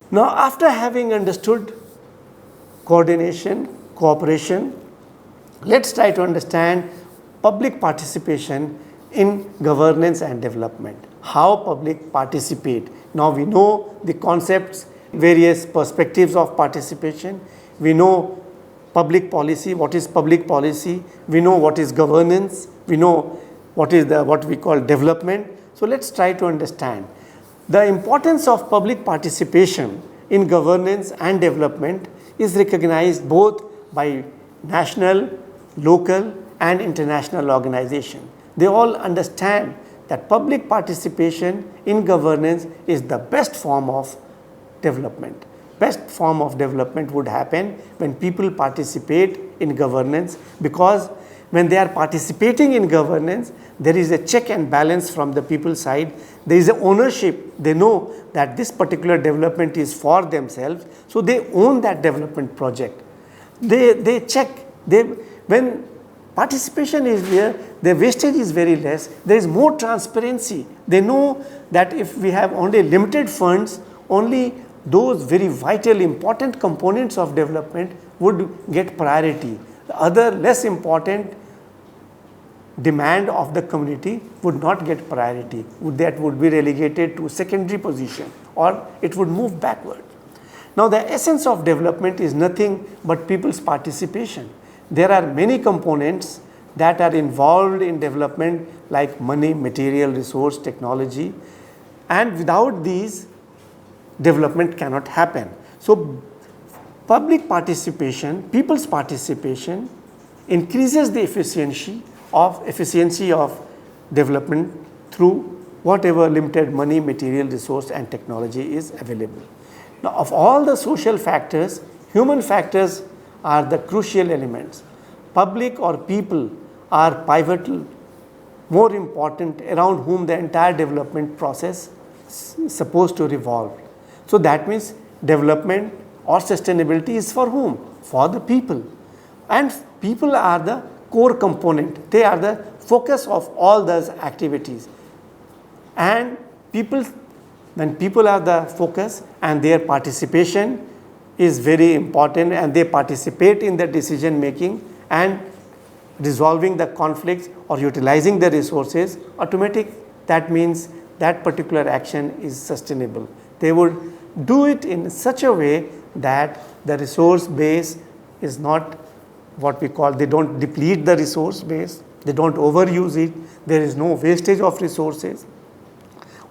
Now, after having understood coordination, cooperation, let's try to understand public participation in governance and development. How public participate. Now we know the concepts, various perspectives of participation. We know public policy, what is public policy. We know what is governance. We know what is what we call development. So let's try to understand the importance of public participation in governance and development is recognized both by national, local and international organizations. They all understand that public participation in governance is the best form of development. Best form of development would happen when people participate in governance, because when they are participating in governance, there is a check and balance from the people's side. There is a ownership. They know that this particular development is for themselves, so they own that development project. They check. When participation is there, the wastage is very less. There is more transparency. They know that if we have only limited funds, only those very vital, important components of development would get priority. The other less important demand of the community would not get priority. That would be relegated to secondary position, or it would move backward. Now, the essence of development is nothing but people's participation. There are many components that are involved in development, like money, material, resource, technology, and without these, development cannot happen. So, public participation, people's participation increases the efficiency of development through whatever limited money, material, resource and technology is available. Now, of all the social factors, human factors are the crucial elements. Public or people are pivotal, more important, around whom the entire development process is supposed to revolve. So that means development or sustainability is for whom? For the people. And people are the core component. They are the focus of all those activities. And when people are the focus and their participation is very important, and they participate in the decision making and resolving the conflicts or utilizing the resources, that means that particular action is sustainable. They would do it in such a way that the resource base is not what we call, they don't deplete the resource base, they don't overuse it, there is no wastage of resources.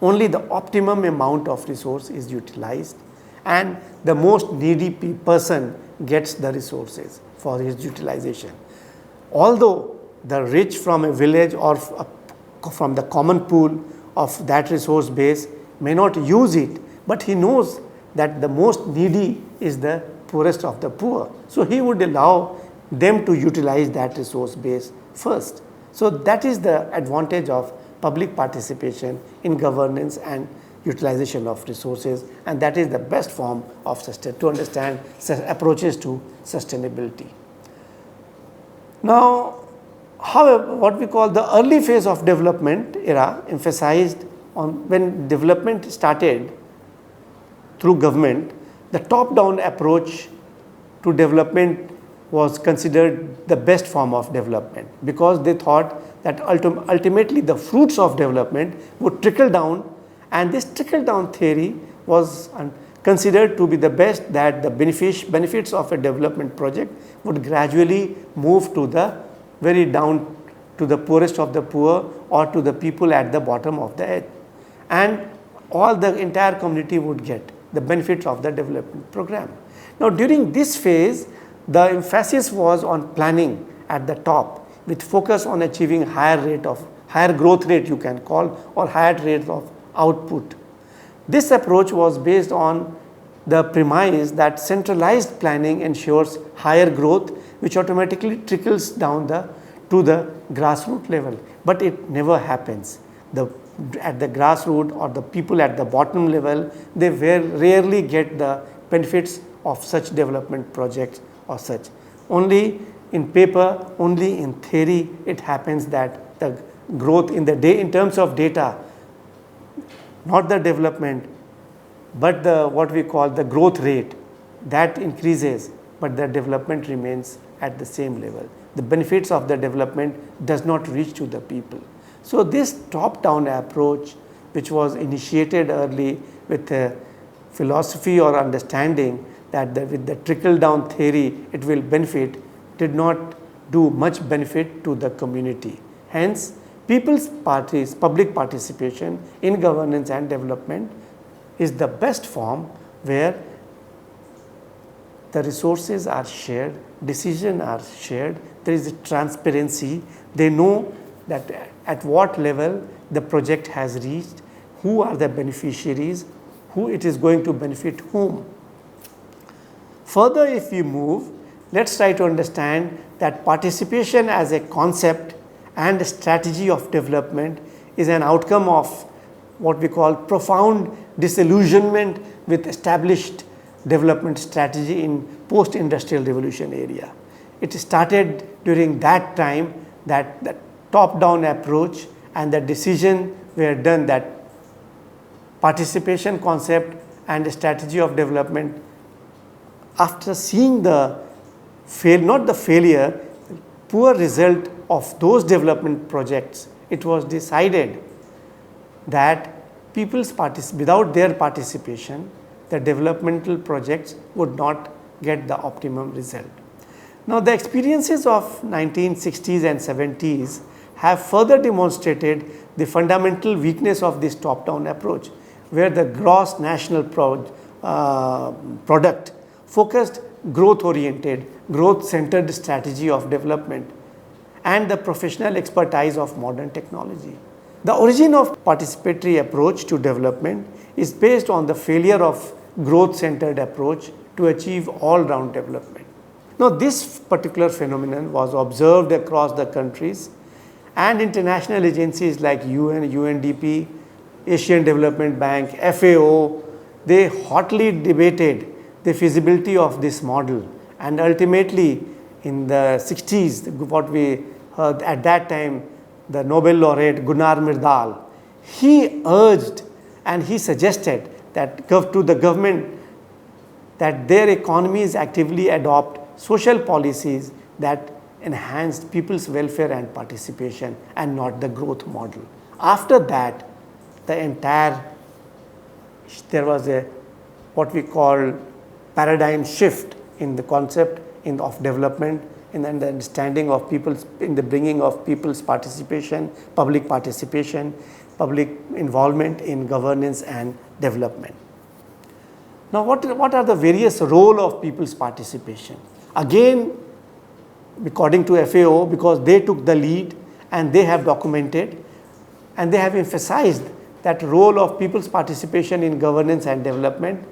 Only the optimum amount of resource is utilized, and the most needy person gets the resources for his utilization. Although the rich from a village or from the common pool of that resource base may not use it, but he knows that the most needy is the poorest of the poor. So he would allow them to utilize that resource base first. So that is the advantage of public participation in governance and utilization of resources, and that is the best form of to understand approaches to sustainability. Now, however, what we call the early phase of development era emphasized on when development started through government, the top-down approach to development was considered the best form of development, because they thought that ultimately the fruits of development would trickle down, and this trickle down theory was considered to be the best, that the benefits of a development project would gradually move to the very down to the poorest of the poor, or to the people at the bottom of the earth, and all the entire community would get the benefits of the development program. Now, during this phase, the emphasis was on planning at the top, with focus on achieving higher growth rate you can call, or higher rate of output. This approach was based on the premise that centralized planning ensures higher growth, which automatically trickles down to the grassroots level. But it never happens. At the grassroots or the people at the bottom level, they rarely get the benefits of such development projects or such. Only in paper, only in theory, it happens that the growth in terms of data, not the development, but the what we call the growth rate, that increases, but the development remains at the same level. The benefits of the development does not reach to the people. So this top-down approach, which was initiated early with a philosophy or understanding that with the trickle-down theory it will benefit, did not do much benefit to the community. Hence, public participation in governance and development is the best form where the resources are shared, decisions are shared, there is transparency, they know that at what level the project has reached, who are the beneficiaries, who it is going to benefit whom. Further, if we move, let's try to understand that participation as a concept and strategy of development is an outcome of what we call profound disillusionment with established development strategy in post-industrial revolution area. It started during that time that the top-down approach and the decision were done that participation concept and strategy of development, after seeing the poor result of those development projects, it was decided that without their participation, the developmental projects would not get the optimum result. Now, the experiences of 1960s and 70s have further demonstrated the fundamental weakness of this top-down approach, where the gross national product focused growth-oriented, growth-centered strategy of development and the professional expertise of modern technology. The origin of participatory approach to development is based on the failure of growth-centered approach to achieve all-round development. Now, this particular phenomenon was observed across the countries, and international agencies like UN, UNDP, Asian Development Bank, FAO, they hotly debated the feasibility of this model, and ultimately in the 60s, what we heard at that time, the Nobel laureate Gunnar Myrdal, he urged and he suggested that to the government that their economies actively adopt social policies that enhanced people's welfare and participation and not the growth model. After that, there was a what we call paradigm shift in the concept of development, in the understanding of in the bringing of people's participation, public involvement in governance and development. Now, what are the various role of people's participation? Again, according to FAO, because they took the lead and they have documented and they have emphasized that role of people's participation in governance and development,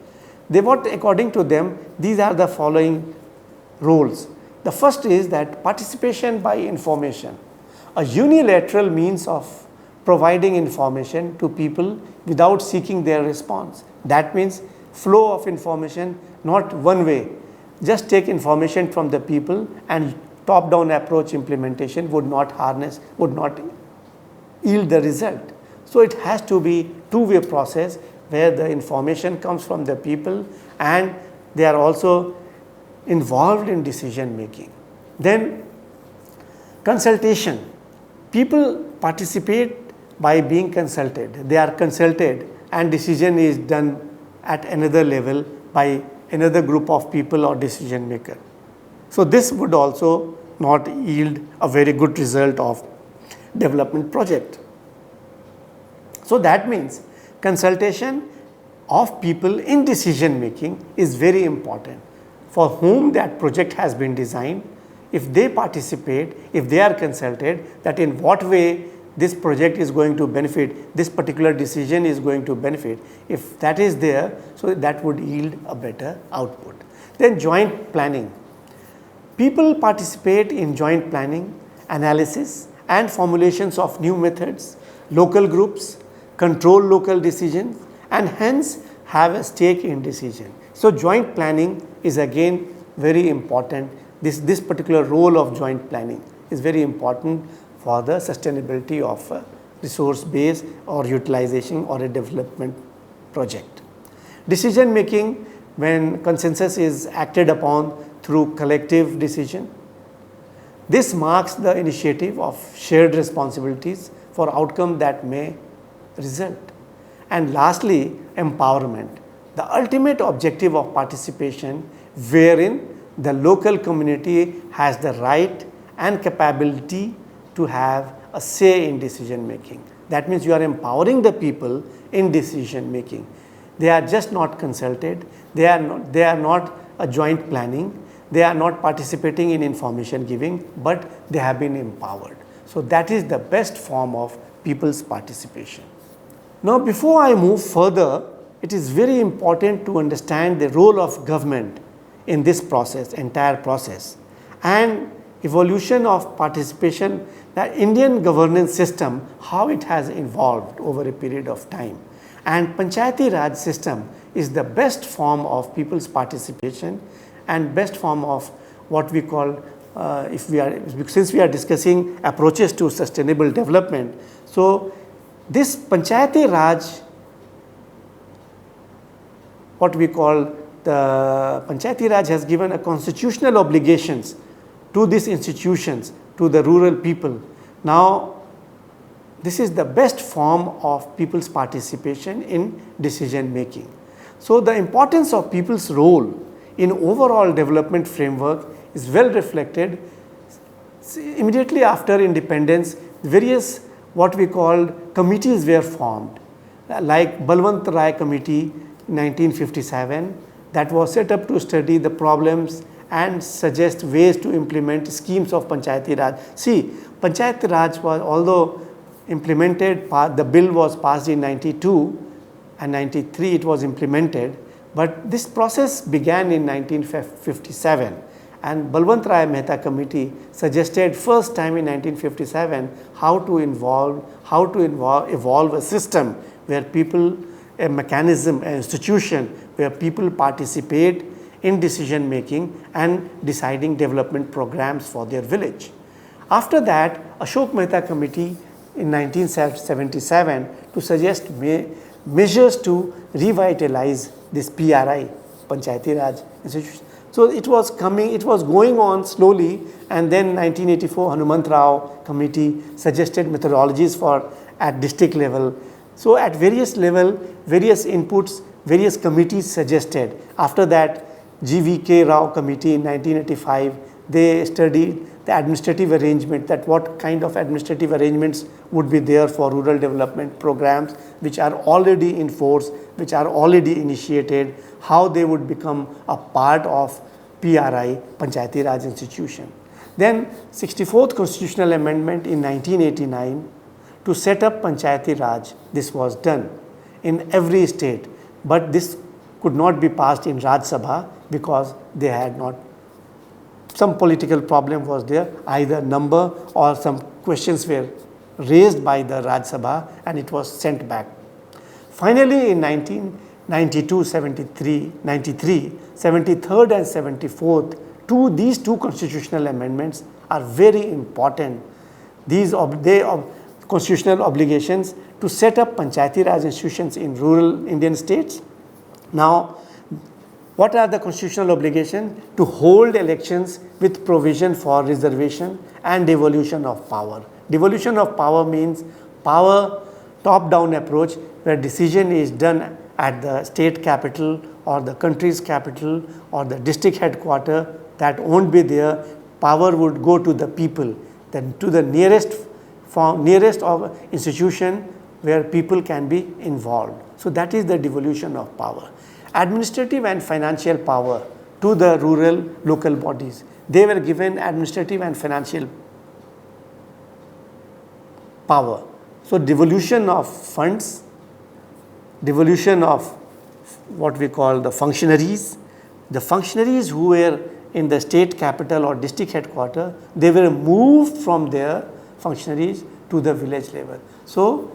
according to them, these are the following roles. The first is that participation by information, a unilateral means of providing information to people without seeking their response. That means flow of information, not one way. Just take information from the people, and top-down approach implementation would not yield the result. So it has to be two-way process where the information comes from the people and they are also involved in decision making. Then consultation. People participate by being consulted. They are consulted and decision is done at another level by another group of people or decision maker. So this would also not yield a very good result of development project. So that means consultation of people in decision making is very important. For whom that project has been designed, if they participate, if they are consulted, that in what way this project is going to benefit, this particular decision is going to benefit, if that is there, so that would yield a better output. Then joint planning. People participate in joint planning, analysis and formulations of new methods. Local groups control local decisions and hence have a stake in decision. So joint planning is again very important. This particular role of joint planning is very important for the sustainability of a resource base or utilization or a development project. Decision making, when consensus is acted upon through collective decision. This marks the initiative of shared responsibilities for outcome that may result. And lastly, empowerment, the ultimate objective of participation, wherein the local community has the right and capability to have a say in decision making. That means you are empowering the people in decision making. They are just not consulted, they are not a joint planning, they are not participating in information giving, but they have been empowered. So that is the best form of people's participation. Now before I move further, it is very important to understand the role of government in this process, entire process, and evolution of participation, the Indian governance system, how it has evolved over a period of time. And Panchayati Raj system is the best form of people's participation and best form of what we call, since we are discussing approaches to sustainable development. So this Panchayati Raj, what we call the Panchayati Raj has given a constitutional obligations to these institutions, to the rural people. Now, this is the best form of people's participation in decision making. So, the importance of people's role in overall development framework is well reflected. Immediately after independence, various what we called committees were formed, like Balwant Rai Committee in 1957, that was set up to study the problems and suggest ways to implement schemes of Panchayati Raj. See, Panchayati Raj was, although implemented, the bill was passed in 92 and 93 it was implemented, but this process began in 1957, and Balwant Rai Mehta Committee suggested first time in 1957 how to evolve a system where people, a mechanism, an institution where people participate in decision making and deciding development programs for their village. After that, Ashok Mehta Committee in 1977 to suggest measures to revitalize this PRI, Panchayati Raj institution. So it was going on slowly, and then 1984 Hanumant Rao Committee suggested methodologies for at district level. So at various level, various inputs, various committees suggested. After that, GVK Rao Committee in 1985, they studied the administrative arrangement, that what kind of administrative arrangements would be there for rural development programs which are already in force, which are already initiated, how they would become a part of PRI, Panchayati Raj institution. Then 64th Constitutional Amendment in 1989 to set up Panchayati Raj, this was done in every state, but this could not be passed in Raj Sabha because they had not, some political problem was there, either number or some questions were raised by the Raj Sabha and it was sent back. Finally, in 1992, 73, 93, 73rd and 74th, these two constitutional amendments are very important. These constitutional obligations to set up Panchayati Raj institutions in rural Indian states. Now, what are the constitutional obligations? To hold elections with provision for reservation and devolution of power. Devolution of power means power top-down approach where decision is done at the state capital or the country's capital or the district headquarters, that won't be there. Power would go to the people, then to the nearest of institution where people can be involved. So that is the devolution of power. Administrative and financial power to the rural local bodies. They were given administrative and financial power. So devolution of funds, devolution of what we call the functionaries. The functionaries who were in the state capital or district headquarters, they were moved from their functionaries to the village level. So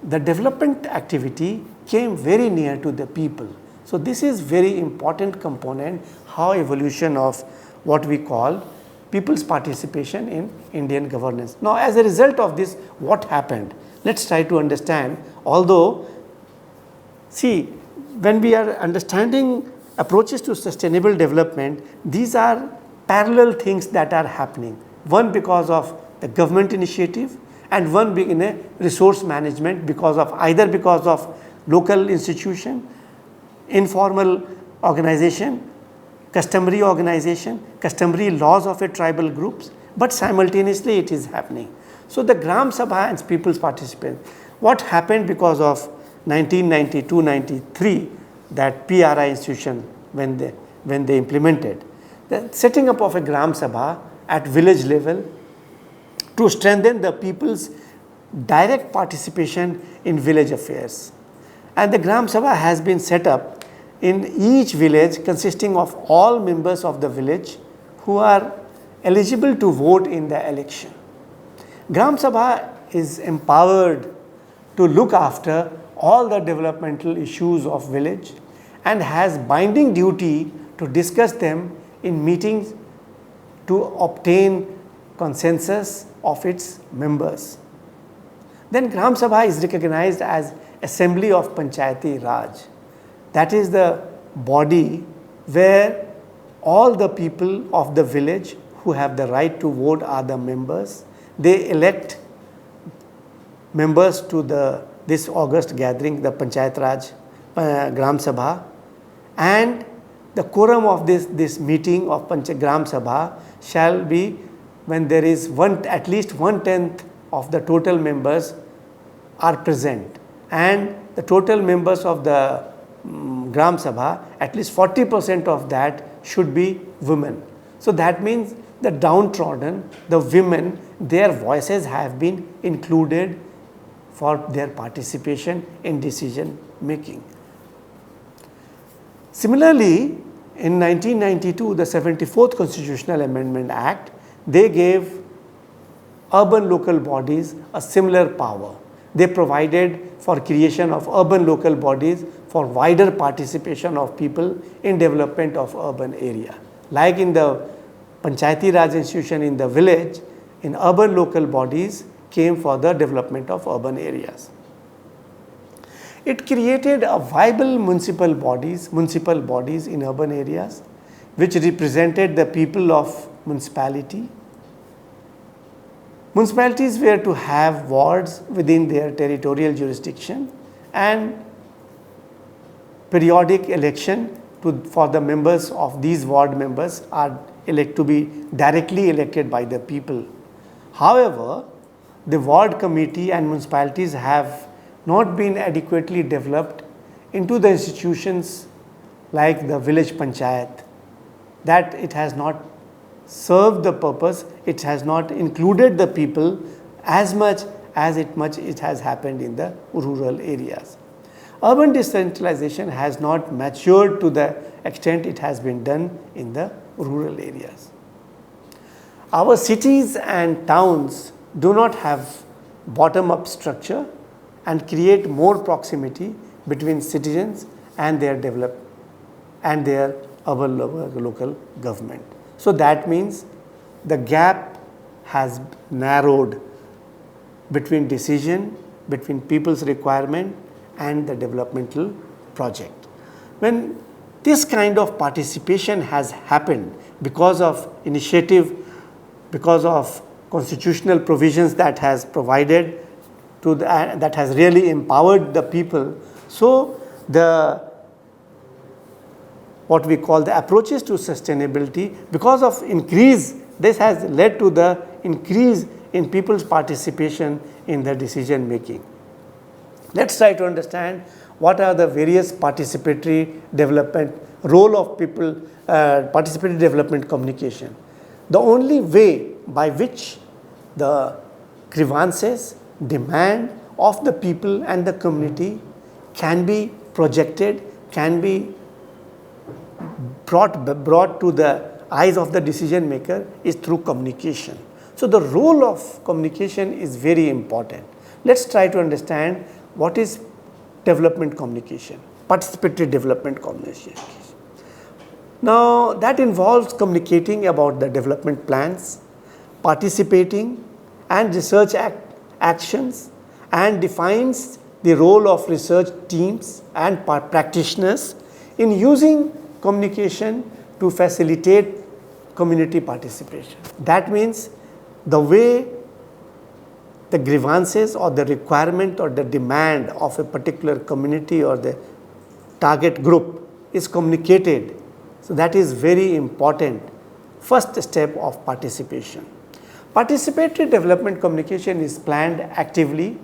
the development activity came very near to the people. So this is very important component, how evolution of what we call people's participation in Indian governance. Now as a result of this, what happened? Let's try to understand. Although, see, when we are understanding approaches to sustainable development, these are parallel things that are happening. One because of the government initiative and one being in a resource management either because of local institution, informal organization, customary laws of a tribal groups, but simultaneously it is happening. So the Gram Sabha and people's participation, what happened because of 1992-93, that PRI institution when they implemented, the setting up of a Gram Sabha at village level to strengthen the people's direct participation in village affairs. And the Gram Sabha has been set up in each village consisting of all members of the village who are eligible to vote in the election. Gram Sabha is empowered to look after all the developmental issues of village and has binding duty to discuss them in meetings to obtain consensus of its members. Then Gram Sabha is recognized as Assembly of Panchayati Raj. That is the body where all the people of the village who have the right to vote are the members. They elect members to this August gathering, the Panchayat Raj Gram Sabha, and the quorum of this meeting of Gram Sabha shall be when there is at least 1/10 of the total members are present, and the total members of the Gram Sabha, at least 40% of that should be women. So that means the downtrodden, the women, their voices have been included for their participation in decision making. Similarly, in 1992, the 74th Constitutional Amendment Act, they gave urban local bodies a similar power. They provided for creation of urban local bodies for wider participation of people in development of urban area. Like in the Panchayati Raj institution in the village, in urban local bodies came for the development of urban areas. It created a viable municipal bodies in urban areas which represented the people of municipality. Municipalities were to have wards within their territorial jurisdiction, and periodic election for the members of these ward members are to be directly elected by the people. However, the ward committee and municipalities have not been adequately developed into the institutions like the village panchayat, that it has not served the purpose, it has not included the people as much as it has happened in the rural areas. Urban decentralization has not matured to the extent it has been done in the rural areas. Our cities and towns do not have bottom-up structure and create more proximity between citizens and their urban local government. So that means the gap has narrowed between decision, between people's requirement and the developmental project. When this kind of participation has happened because of initiative, because of constitutional provisions that has provided that has really empowered the people, so what we call the approaches to sustainability, because of increase, this has led to the increase in people's participation in the decision making. Let's try to understand what are the various participatory development role of people, participatory development communication. The only way by which the grievances, demand of the people and the community can be projected, can be brought to the eyes of the decision maker is through communication. So the role of communication is very important. Let's try to understand what is development communication, participatory development communication. Now that involves communicating about the development plans, participating and research actions, and defines the role of research teams and practitioners in using communication to facilitate community participation. That means the way the grievances or the requirement or the demand of a particular community or the target group is communicated. So that is very important first step of participation. Participatory development communication is planned actively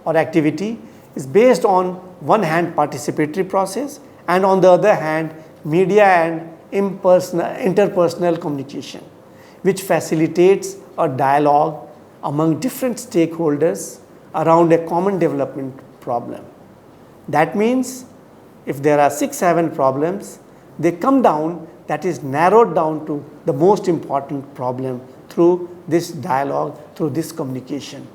or activity is based on one hand participatory process and on the other hand media and interpersonal communication, which facilitates a dialogue among different stakeholders around a common development problem. That means if there are 6-7 problems, they come down, that is narrowed down to the most important problem through this dialogue, through this communication.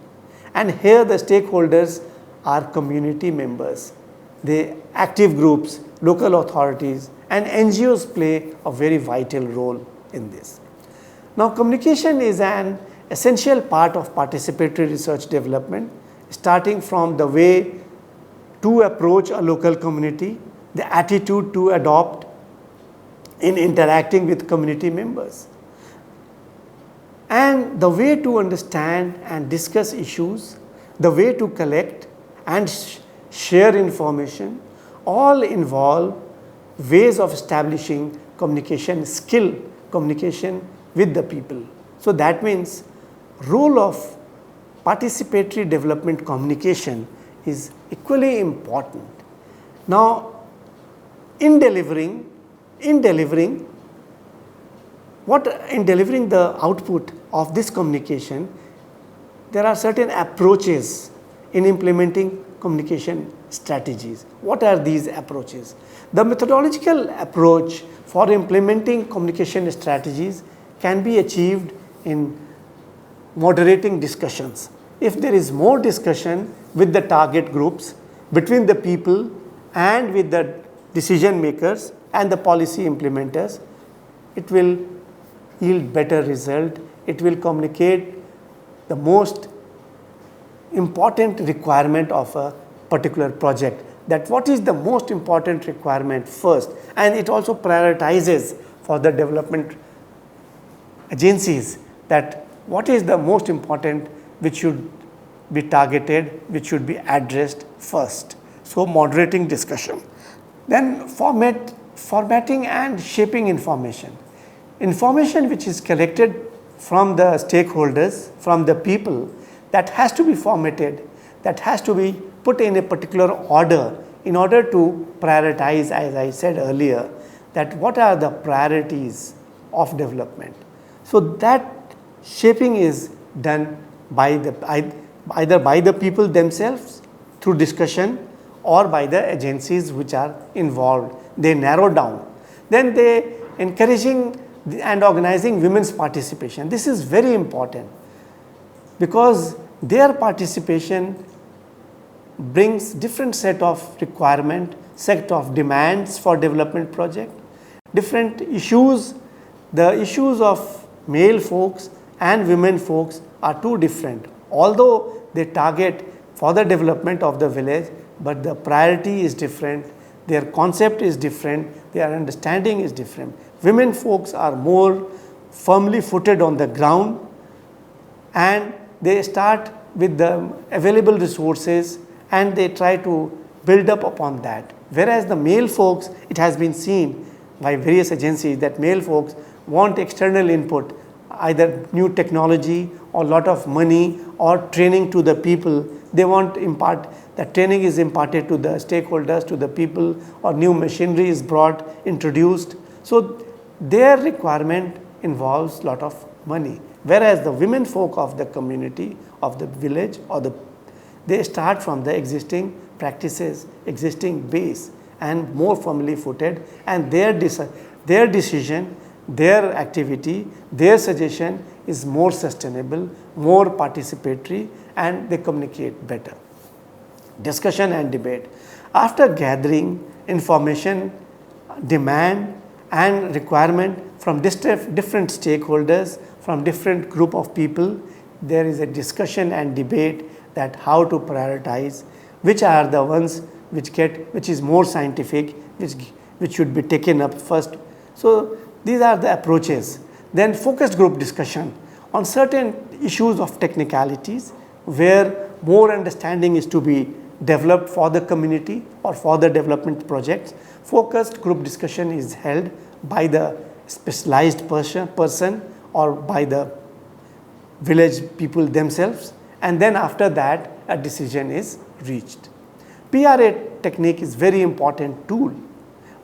And here the stakeholders are community members, the active groups, local authorities and NGOs play a very vital role in this. Now communication is an essential part of participatory research development, starting from the way to approach a local community, the attitude to adopt in interacting with community members, and the way to understand and discuss issues, the way to collect and share information, all involve ways of establishing communication skill, communication with the people. So that means role of participatory development communication is equally important. Now in delivering the output of this communication, there are certain approaches in implementing communication strategies. What are these approaches? The methodological approach for implementing communication strategies can be achieved in moderating discussions. If there is more discussion with the target groups, between the people and with the decision makers and the policy implementers, it will yield better result. It will communicate the most important requirement of a particular project, that what is the most important requirement first, and it also prioritizes for the development agencies that what is the most important which should be targeted, which should be addressed first. So moderating discussion. Then formatting and shaping information. Information which is collected from the stakeholders, from the people, that has to be formatted, that has to be put in a particular order in order to prioritize, as I said earlier, that what are the priorities of development. So that shaping is done by either by the people themselves through discussion or by the agencies which are involved. They narrow down. Then they encouraging and organizing women's participation. This is very important because their participation brings different set of requirement, set of demands for development project, different issues. The issues of male folks and women folks are too different. Although they target for the development of the village, but the priority is different, their concept is different, their understanding is different. Women folks are more firmly footed on the ground and they start with the available resources and they try to build up upon that. Whereas the male folks, it has been seen by various agencies that male folks want external input, either new technology or lot of money or training to the people. They want impart, the training is imparted to the stakeholders, to the people, or new machinery is brought, introduced. So their requirement involves lot of money. Whereas the women folk of the community, of the village, they start from the existing practices, existing base and more firmly footed, and their decision, their activity, their suggestion is more sustainable, more participatory, and they communicate better. Discussion and debate. After gathering information, demand and requirement from different stakeholders, from different group of people, there is a discussion and debate that how to prioritize, which are the ones which is more scientific, which should be taken up first. So these are the approaches. Then focused group discussion on certain issues of technicalities where more understanding is to be developed for the community or for the development projects. Focused group discussion is held by the specialized person or by the village people themselves, and then after that a decision is reached. PRA technique is very important tool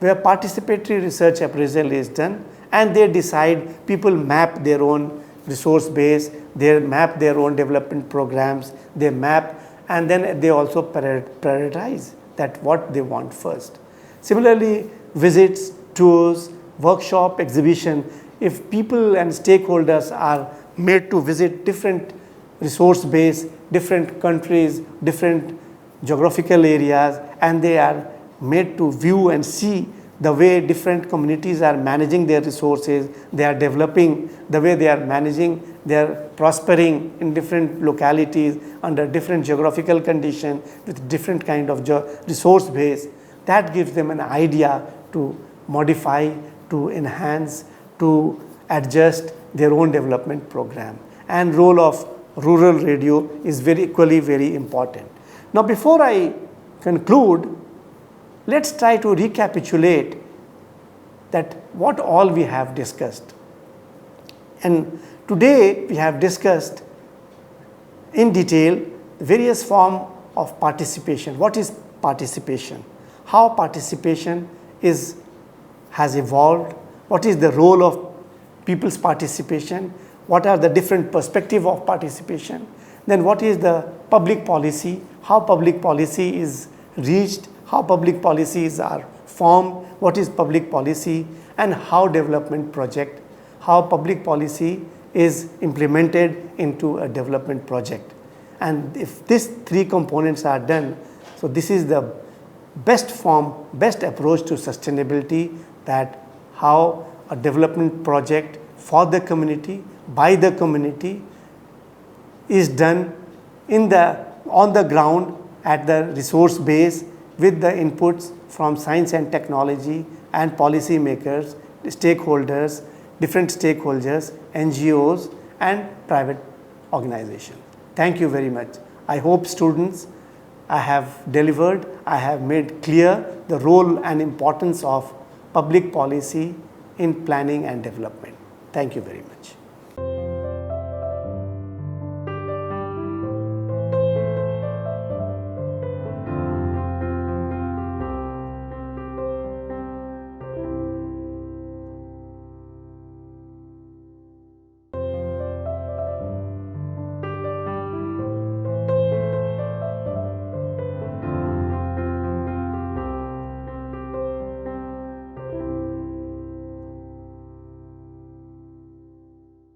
where participatory research appraisal is done and they decide, people map their own resource base, they map their own development programs, they map, and then they also prioritize that what they want first. Similarly, visits, tours, workshop, exhibition, if people and stakeholders are made to visit different resource base, different countries, different geographical areas, and they are made to view and see the way different communities are managing their resources, they are developing, the way they are managing, they are prospering in different localities under different geographical conditions with different kind of resource base. That gives them an idea to modify, to enhance, to adjust their own development program. And role of rural radio is equally very important. Now before I conclude, let's try to recapitulate that what all we have discussed. And today we have discussed in detail various forms of participation. What is participation? How participation has evolved? What is the role of people's participation? What are the different perspectives of participation? Then what is the public policy? How public policy is reached? How public policies are formed? What is public policy? And how development project, how public policy is implemented into a development project. And if these three components are done, so this is the best form, best approach to sustainability, that how a development project for the community, by the community, is done on the ground at the resource base with the inputs from science and technology and policy makers, stakeholders, different stakeholders, NGOs and private organizations. Thank you very much. I hope students, I have delivered, I have made clear the role and importance of public policy in planning and development. Thank you very much.